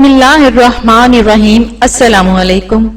बिस्मिल्लाहिर्रहमानिर्रहीम। अस्सलामु अलैकुम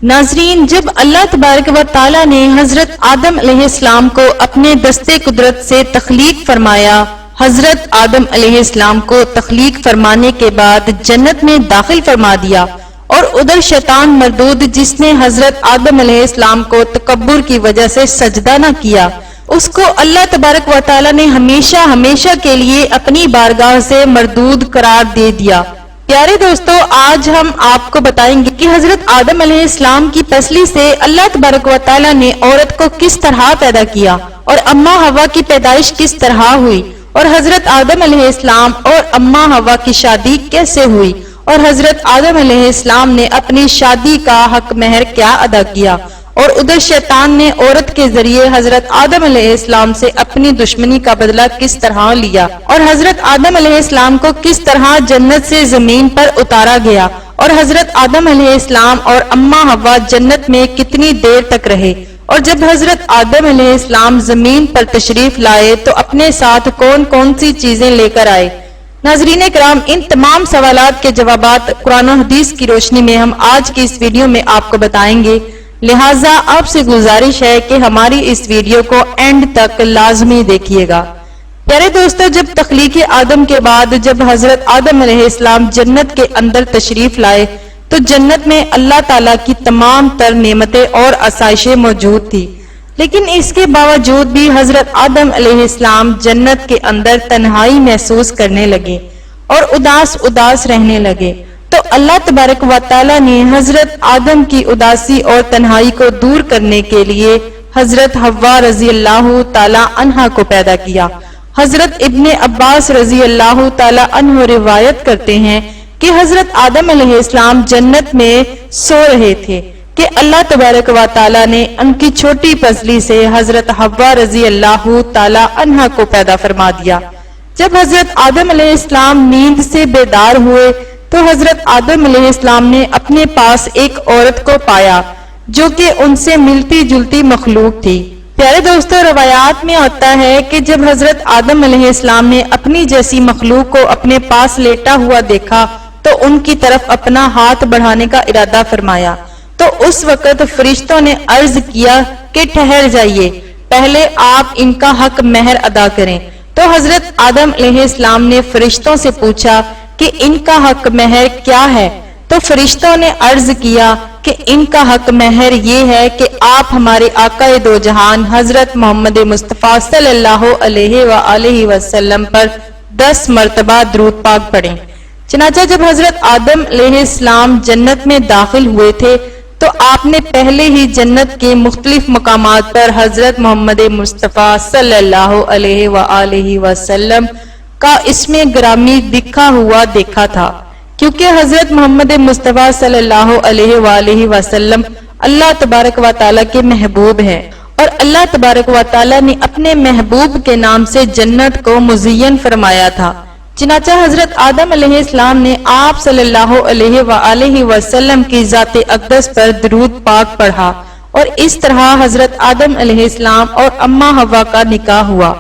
नाजरीन, जब अल्लाह तबारक व ताला ने हजरत आदम अलैहिस्सलाम को अपने दस्ते कुदरत से तख्लीक फरमाया, हजरत आदम अलैहिस्सलाम को तख्लीक फरमाने के बाद जन्नत में दाखिल फरमा दिया और उधर शैतान मरदूद जिसने हजरत आदम अलैहिस्सलाम को तकब्बुर की वजह से सजदा न किया, उसको अल्लाह तबारक व ताला ने हमेशा हमेशा के लिए अपनी बारगाह से मरदूद करार दे दिया। प्यारे दोस्तों, आज हम आपको बताएंगे कि हजरत आदम अलैहिस्सलाम की तसली से अल्लाह तबारक व तआला ने औरत को किस तरह पैदा किया और अम्मा हवा की पैदाइश किस तरह हुई और हजरत आदम अलैहिस्सलाम और अम्मा हवा की शादी कैसे हुई और हजरत आदम अलैहिस्सलाम ने अपनी शादी का हक महर क्या अदा किया और उधर शैतान ने औरत के जरिए हजरत आदम अलैहिस्सलाम से अपनी दुश्मनी का बदला किस तरह लिया और हजरत आदम अलैहिस्सलाम को किस तरह जन्नत से जमीन पर उतारा गया और हजरत आदम अलैहिस्सलाम और अम्मा हवा जन्नत में कितनी देर तक रहे और जब हजरत आदम अलैहिस्सलाम जमीन पर तशरीफ लाए तो अपने साथ कौन कौन सी चीजें लेकर आए। नाजरीन इकराम, इन तमाम सवालात के जवाबात कुरान और हदीस की रोशनी में हम आज की इस वीडियो में आपको बताएंगे। लिहाजा आपसे गुजारिश है कि हमारी इस वीडियो को एंड तक लाजमी देखिएगा। प्यारे दोस्तों, जब तख्लीक आदम के बाद जब हजरत आदम अलैहिस्सलाम जन्नत के अंदर तशरीफ लाए तो जन्नत में अल्लाह ताला की तमाम तर नेमतें और आसाइशें मौजूद थी, लेकिन इसके बावजूद भी हजरत आदम अलैहिस्सलाम जन्नत के अंदर तन्हाई महसूस करने लगे और उदास उदास रहने लगे। तो अल्लाह तबारक व तआला ने हजरत आदम की उदासी और तन्हाई को दूर करने के लिए हजरत हव्वा रजी अल्लाह ताला अन्हा को पैदा किया। हजरत इब्ने अब्बास रजी अल्लाह ताला अन्हु रिवायत करते हैं कि हजरत आदम अलैहिस्सलाम जन्नत में सो रहे थे कि अल्लाह तबारक व तआला ने उनकी छोटी पसली से हजरत हव्वा रजी अल्लाह ताला अन्हा को पैदा फरमा दिया। जब हजरत आदम अलैहिस्सलाम नींद से बेदार हुए तो हजरत आदम अलैहिस्सलाम ने अपने पास एक औरत को पाया जो कि उनसे मिलती जुलती मखलूक थी। प्यारे दोस्तों, रवायात में आता है कि जब हजरत आदम अलैहिस्सलाम ने अपनी जैसी मखलूक को अपने पास लेटा हुआ देखा तो उनकी तरफ अपना हाथ बढ़ाने का इरादा फरमाया तो उस वक्त फरिश्तों ने अर्ज किया कि ठहर जाइए, पहले आप इनका हक महर अदा करें। तो हजरत आदम अलैहिस्सलाम ने फरिश्तों से पूछा कि इनका हक महर क्या है। तो फरिश्तों ने अर्ज किया कि इनका हक महर ये है कि आप हमारे आकाए दो जहान हजरत मोहम्मद मुस्तफ़ा सल्लल्लाहु अलैहि वसल्लम पर 10 मरतबा दुरूद पाक पढ़ें। चनाचा जब हजरत आदम अलैहिस्सलाम जन्नत में दाखिल हुए थे तो आपने पहले ही जन्नत के मुख्तलिफ मकामात पर हजरत मोहम्मद मुस्तफ़ा सल्लल्लाहु अलैहि वसल्लम का इसमें ग्रामी दिखा हुआ देखा था, क्योंकि हजरत मोहम्मद मुस्तफ़ा सल्लल्लाहु अलैहि वसल्लम अल्लाह तबारक व तआला के महबूब हैं और अल्लाह तबारक व तआला ने अपने महबूब के नाम से जन्नत को मुज़य्यन फरमाया था। चनाचा हजरत आदम अलैहिस्सलाम ने आप सल्लल्लाहु अलैहि वसल्लम की ज़ाते अक़दस पर दुरूद पाक पढ़ा और इस तरह हजरत आदम अलैहिस्सलाम और अम्मा हवा का निकाह हुआ।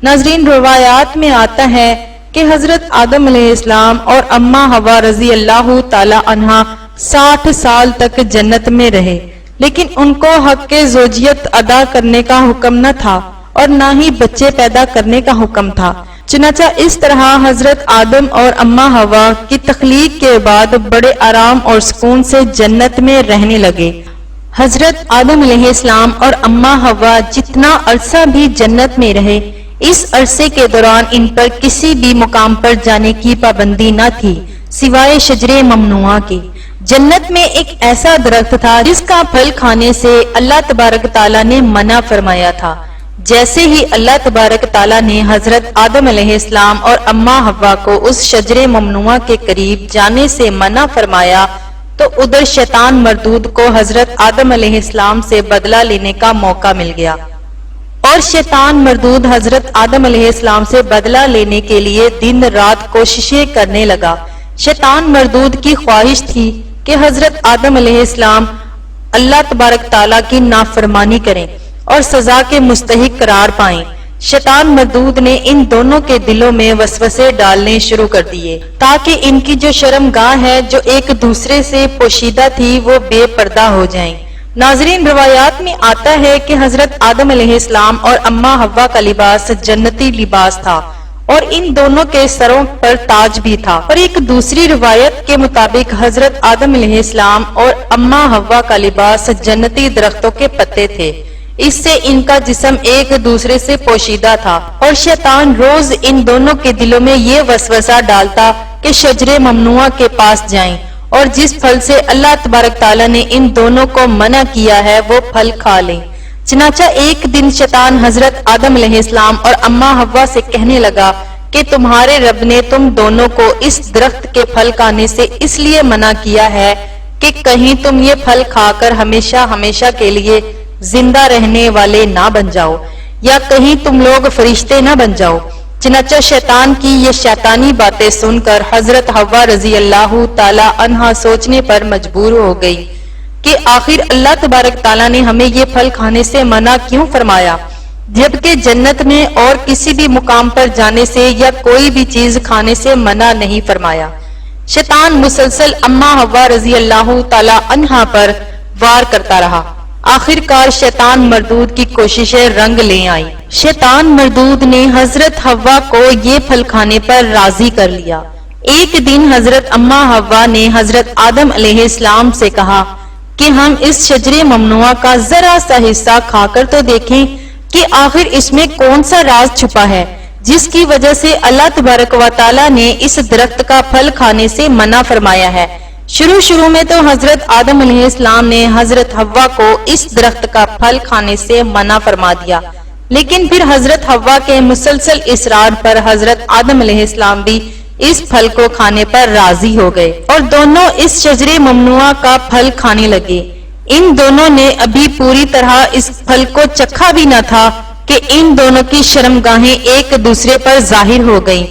नाजरीन, रवायात में आता है कि हजरत आदम अलैहिस्सलाम और अम्मा हवा रजी अल्लाह ताला अन्हा 60 साल तक जन्नत में रहे, लेकिन उनको हक के ज़ौजियत अदा करने का हुक्म न था और न ही बच्चे पैदा करने का हुक्म था। चनाचा इस तरह हजरत आदम और अम्मा हवा की तख्लीक के बाद बड़े आराम और सुकून से जन्नत में रहने लगे। हजरत आदम अलैहिस्सलाम और अम्मा हवा जितना अरसा भी जन्नत में रहे, इस अरसे के दौरान इन पर किसी भी मुकाम पर जाने की पाबंदी न थी सिवाय शजरे ममनुआ के। जन्नत में एक ऐसा दरख्त था जिसका फल खाने से अल्लाह तबारक ताला ने मना फरमाया था। जैसे ही अल्लाह तबारक ताला ने हजरत आदम अलैहिस्सलाम और अम्मा हवा को उस शजरे ममनुआ के करीब जाने से मना फरमाया तो उधर शैतान मरदूद को हजरत आदम अलैहिस्सलाम से बदला लेने का मौका मिल गया और शैतान मरदूद हजरत आदम अलैहिस्सलाम से बदला लेने के लिए दिन रात कोशिशें करने लगा। शैतान मरदूद की ख्वाहिश थी कि हजरत आदम अलैहिस्सलाम अल्लाह तबारक ताला की नाफरमानी करें और सजा के मुस्तहिक करार पाएं, शैतान मरदूद ने इन दोनों के दिलों में वसवसे डालने शुरू कर दिए ताकि इनकी जो शर्मगाह है जो एक दूसरे से पोशीदा थी वो बेपर्दा हो जाएं। नाजरीन, रवायात में आता है कि हजरत आदम अलैहिस्सलाम और अम्मा हव्वा का लिबास जन्नती लिबास था और इन दोनों के सरों पर ताज भी था। और एक दूसरी रिवायत के मुताबिक हजरत आदम अलैहिस्सलाम और अम्मा हव्वा का लिबास जन्नती दरख्तों के पत्ते थे। इससे इनका जिस्म एक दूसरे से पोशीदा था और शैतान रोज इन दोनों के दिलों में ये वसवसा डालता कि शजरे ममनुआ के पास जाएं और जिस फल से अल्लाह तबारक ताला ने इन दोनों को मना किया है वो फल खा लें। चनाचा एक दिन शैतान हजरत आदम अलैहिस्सलाम और अम्मा हव्वा से कहने लगा कि तुम्हारे रब ने तुम दोनों को इस दरख्त के फल खाने से इसलिए मना किया है कि कहीं तुम ये फल खाकर हमेशा हमेशा के लिए जिंदा रहने वाले ना बन जाओ या कहीं तुम लोग फरिश्ते ना बन जाओ। चनाचा शैतान की ये शैतानी बातें सुनकर हजरत हव्वा रजी अल्लाह ताला अन्हा सोचने पर मजबूर हो गई कि आखिर अल्लाह तबारक ताला ने हमें ये फल खाने से मना क्यों फरमाया, जबकि जन्नत में और किसी भी मुकाम पर जाने से या कोई भी चीज खाने से मना नहीं फरमाया। शैतान मुसलसल अम्मा हव्वा रजी अल्लाह ताला अन्हा पर वार करता रहा। आखिरकार शैतान मरदूद की कोशिशें रंग ले आई। शैतान मरदूद ने हजरत हव्वा को ये फल खाने पर राजी कर लिया। एक दिन हजरत अम्मा हव्वा ने हजरत आदम अलैहिस्सलाम से कहा कि हम इस शजरे ममनुआ का जरा सा हिस्सा खाकर तो देखें कि आखिर इसमें कौन सा राज छुपा है जिसकी वजह से अल्लाह तबारक व तआला ने इस दरख्त का फल खाने से मना फरमाया है। शुरू में तो हजरत आदम अलैहिस्सलाम ने हजरत हव्वा को इस दरख्त का फल खाने से मना फरमा दिया, लेकिन फिर हजरत हव्वा के मुसलसल इसरार पर हजरत आदम अलैहिस्सलाम भी इस फल को खाने पर राजी हो गए और दोनों इस शजरे ममनुआ का फल खाने लगे। इन दोनों ने अभी पूरी तरह इस फल को चखा भी न था कि इन दोनों की शर्मगाहें एक दूसरे पर जाहिर हो गईं।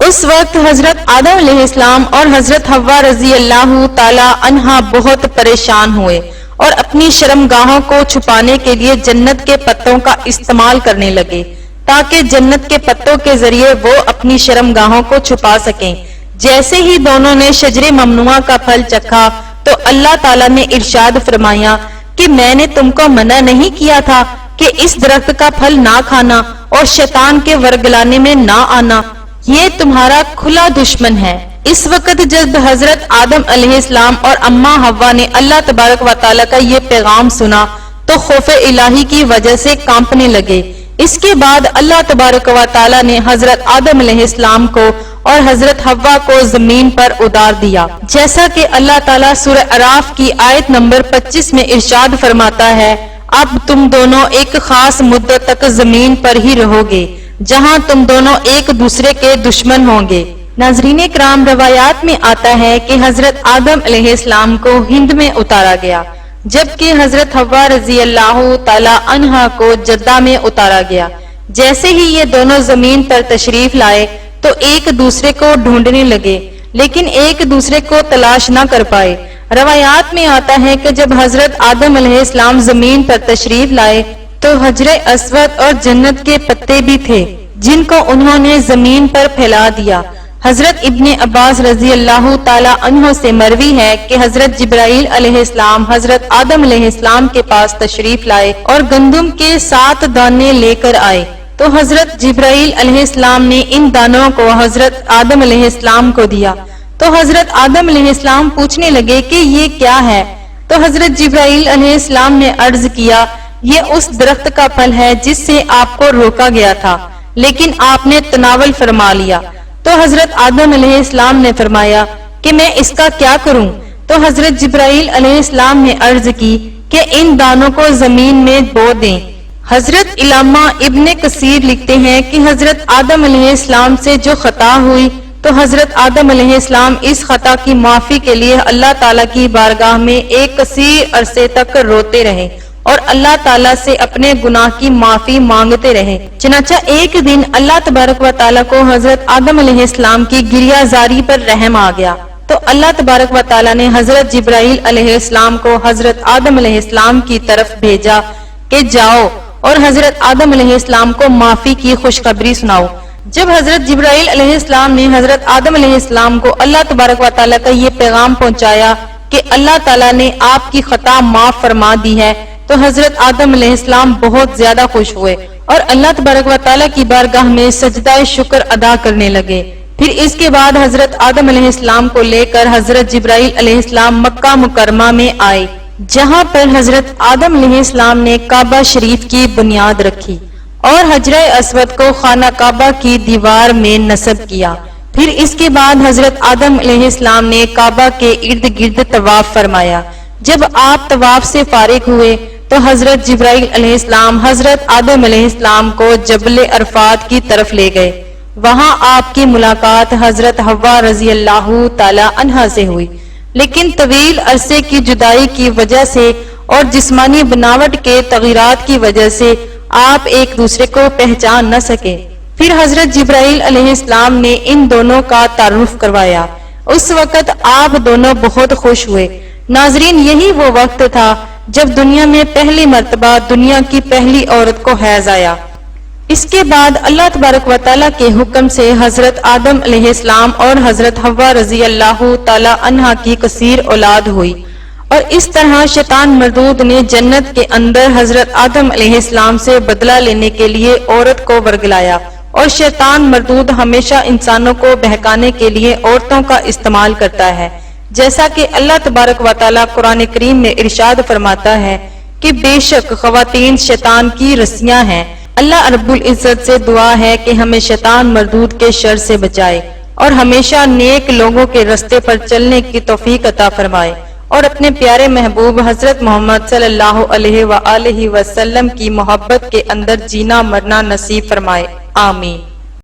उस वक्त हजरत आदम अलैहिस्सलाम और हजरत हव्वा रजी अल्लाह ताला अन्हा बहुत परेशान हुए और अपनी शर्मगाहों को छुपाने के लिए जन्नत के पत्तों का इस्तेमाल करने लगे ताकि जन्नत के पत्तों के जरिए वो अपनी शर्मगाहों को छुपा सकें। जैसे ही दोनों ने शजरे ममनुआ का फल चखा तो अल्लाह ताला ने इरशाद फरमाया कि मैंने तुमको मना नहीं किया था कि इस दरख्त का फल ना खाना और शैतान के वरगलाने में ना आना, ये तुम्हारा खुला दुश्मन है। इस वक्त जब हजरत आदम अलैहिस्सलाम और अम्मा हव्वा ने अल्लाह तबारक व तआला का ये पैगाम सुना तो खौफे इलाही की वजह से कांपने लगे। इसके बाद अल्लाह तबारक व तआला ने हजरत आदम अलैहिस्सलाम को और हजरत हव्वा को जमीन पर उतार दिया, जैसा कि अल्लाह ताला सूरह अराफ की आयत नंबर 25 में इरशाद फरमाता है, अब तुम दोनों एक खास मुद्दत तक जमीन पर ही रहोगे जहां तुम दोनों एक दूसरे के दुश्मन होंगे। नाज़रीन किराम, रवायात में आता है कि हजरत आदम अलैहिस्सलाम को हिंद में उतारा गया, जबकि हजरत हव्वा रजी अल्लाह ताला अन्हा को जद्दा में उतारा गया। जैसे ही ये दोनों जमीन पर तशरीफ लाए तो एक दूसरे को ढूंढने लगे, लेकिन एक दूसरे को तलाश न कर पाए। रवायात में आता है कि जब हजरत आदम अलैहिस्सलाम जमीन पर तशरीफ लाए तो हजरे अस्वद और जन्नत के पत्ते भी थे जिनको उन्होंने जमीन पर फैला दिया। हजरत इब्ने अब्बास रजी अल्लाह ताला अन्हो से मरवी है कि हजरत जिब्राइल अलैहिस्सलाम हजरत आदम अलैहिस्सलाम के पास तशरीफ लाए और गंदुम के 7 दाने लेकर आए तो हजरत जिब्राइल अलैहिस्सलाम ने इन दानों को हजरत आदम अलैहिस्सलाम को दिया। तो हजरत आदम अलैहिस्सलाम पूछने लगे कि ये क्या है, तो हजरत जिब्राइल अलैहिस्सलाम ने अर्ज किया, ये उस दरख्त का फल है जिससे आपको रोका गया था लेकिन आपने तनावल फरमा लिया। तो हजरत आदम अलैहिस्सलाम ने फरमाया कि मैं इसका क्या करूं? तो हजरत जिब्राइल अलैहिस्सलाम ने अर्ज की कि इन दानों को जमीन में बो दें। हजरत इलामा इब्ने कसीर लिखते हैं कि हजरत आदम अलैहिस्सलाम से जो खता हुई तो हजरत आदम अलैहिस्सलाम इस खता की माफी के लिए अल्लाह ताला की बारगाह में एक कसीर अरसे तक रोते रहे और अल्लाह ताला से अपने गुनाह की माफी मांगते रहे। चनाचा एक दिन अल्लाह तबारक व ताला को हजरत आदम अलैहिस्सलाम की गिरियाजारी पर रहम आ गया तो अल्लाह तबारक व ताला ने हजरत जिब्राइल अलैहिस्सलाम को हजरत आदम अलैहिस्सलाम की तरफ भेजा कि जाओ اور حضرت آدم علیہ السلام کو معافی کی خوشخبری سناؤ۔ جب حضرت جبرائیل علیہ السلام نے حضرت آدم علیہ السلام کو اللہ تبارک و تعالیٰ کا یہ پیغام پہنچایا کہ اللہ تعالیٰ نے آپ کی خطا معاف فرما دی ہے، تو حضرت آدم علیہ السلام بہت زیادہ خوش ہوئے اور اللہ تبارک و تعالیٰ کی بارگاہ میں سجدہ شکر ادا کرنے لگے۔ پھر اس کے بعد حضرت آدم علیہ السلام کو لے کر حضرت جبرائیل علیہ السلام مکہ مکرمہ میں آئے، جہاں پر حضرت آدم علیہ السلام نے کعبہ شریف کی بنیاد رکھی اور حجرہ اسود کو خانہ کعبہ کی دیوار میں نصب کیا۔ پھر اس کے بعد حضرت آدم علیہ السلام نے کعبہ کے ارد گرد طواف فرمایا۔ جب آپ طواف سے فارغ ہوئے تو حضرت جبرائیل علیہ السلام حضرت آدم علیہ السلام کو جبل عرفات کی طرف لے گئے۔ وہاں آپ کی ملاقات حضرت حوا رضی اللہ تعالی عنہا سے ہوئی، لیکن طویل عرصے کی جدائی کی وجہ سے اور جسمانی بناوٹ کے تغیرات کی وجہ سے آپ ایک دوسرے کو پہچان نہ سکے۔ پھر حضرت جبرائیل علیہ السلام نے ان دونوں کا تعارف کروایا۔ اس وقت آپ دونوں بہت خوش ہوئے۔ ناظرین، یہی وہ وقت تھا جب دنیا میں پہلی مرتبہ دنیا کی پہلی عورت کو حیض آیا۔ اس کے بعد اللہ تبارک و تعالیٰ کے حکم سے حضرت آدم علیہ السلام اور حضرت حوا رضی اللہ تعالی عنہا کی کثیر اولاد ہوئی، اور اس طرح شیطان مردود نے جنت کے اندر حضرت آدم علیہ السلام سے بدلہ لینے کے لیے عورت کو ورگلایا، اور شیطان مردود ہمیشہ انسانوں کو بہکانے کے لیے عورتوں کا استعمال کرتا ہے، جیسا کہ اللہ تبارک و تعالیٰ قرآن کریم میں ارشاد فرماتا ہے کہ بے شک خواتین شیطان کی رسیاں ہیں۔ اللہ رب العزت سے دعا ہے کہ ہمیں شیطان مردود کے شر سے بچائے اور ہمیشہ نیک لوگوں کے رستے پر چلنے کی توفیق عطا فرمائے، اور اپنے پیارے محبوب حضرت محمد صلی اللہ علیہ وآلہ وسلم کی محبت کے اندر جینا مرنا نصیب فرمائے، آمین۔